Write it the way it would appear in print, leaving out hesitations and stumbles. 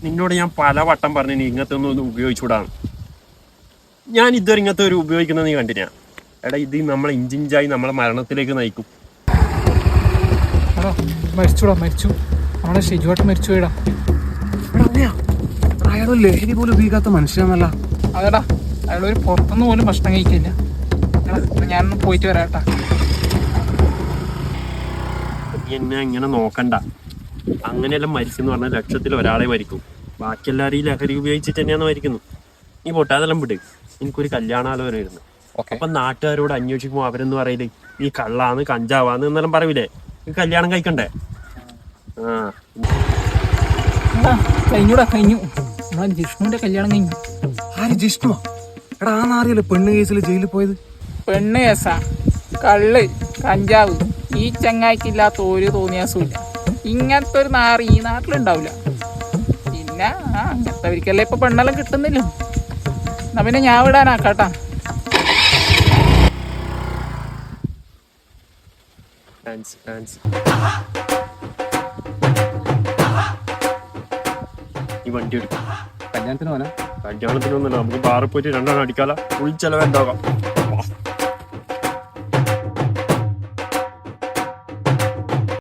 നിന്നോട് ഞാൻ പല വട്ടം പറഞ്ഞു ഇങ്ങനത്തെ ഒന്നും ഉപയോഗിച്ചുകൂടാണ്. ഞാൻ ഇതുവരെ ഇങ്ങനത്തെ ഒരു ഉപയോഗിക്കുന്നത് നീ കണ്ടിനാ? എടാ ഇത് നമ്മളെ ഇഞ്ചിഞ്ചായി നമ്മളെ മരണത്തിലേക്ക് നയിക്കും. മരിച്ചു നമ്മളെ ഷിജുവായിട്ട് മരിച്ചു പോയിടാ. അയാൾ ലഹരി പോലും ഉപയോഗിക്കാത്ത മനുഷ്യനല്ല. അതെടാ, അയാളൊരു പുറത്തുനിന്ന് പോലും ഭക്ഷണം കഴിക്കില്ല. ഞാനൊന്ന് പോയിട്ട് വരാട്ടാ. എന്നെ ഇങ്ങനെ നോക്കണ്ട. അങ്ങനെയെല്ലാം മരിച്ചെന്ന് പറഞ്ഞാൽ ലക്ഷത്തിൽ ഒരാളെ മരിക്കും. ബാക്കി എല്ലാവരും ഈ ലഹരി ഉപയോഗിച്ചിട്ട് തന്നെയാണ് മരിക്കുന്നു. നീ പോട്ടെ, അതെല്ലാം വിട്. എനിക്കൊരു കല്യാണാലോചന വരുന്നു. അപ്പൊ നാട്ടുകാരോട് അന്വേഷിക്കുമ്പോ അവരെന്ന് പറയില്ലേ നീ കള്ളാന്ന് കഞ്ചാവാന്ന് എന്നെല്ലാം പറയൂലേ? ഈ കല്യാണം കഴിക്കണ്ടേ? കഴിഞ്ഞു. നമ്മളെ ജിഷ്ണുവിന്റെ കല്യാണം കഴിഞ്ഞു. ആര് ജിഷ്ണു? എടാ ആ നാറിയല്ലേ പെണ്ണ് കേസിൽ ജയിലിൽ പോയത്? പെണ്ണ് കേസാ, കള്ള്, കഞ്ചാവ്. ഈ ചങ്ങായിക്കില്ലാത്ത ഒരു തോന്നിയാസുമില്ല. ഇങ്ങനത്തെ ഒരു നാറി ഈ നാട്ടിലുണ്ടാവില്ല. പിന്നെ അങ്ങനത്തെവർക്കല്ലേ ഇപ്പൊ പെണ്ണെല്ലാം കിട്ടുന്നില്ല. എന്നാ പിന്നെ ഞാൻ വിടാനാക്കാട്ടാ. ഈ വണ്ടി എടുക്കും. കല്യാണത്തിന് പോനാ? കല്യാണത്തിനൊന്നുമല്ല, നമുക്ക് ബാറിൽ പോയിട്ട് രണ്ടെണ്ണം അടിക്കാല. ഫുൾ ചെലവ് ഉണ്ടാകാം.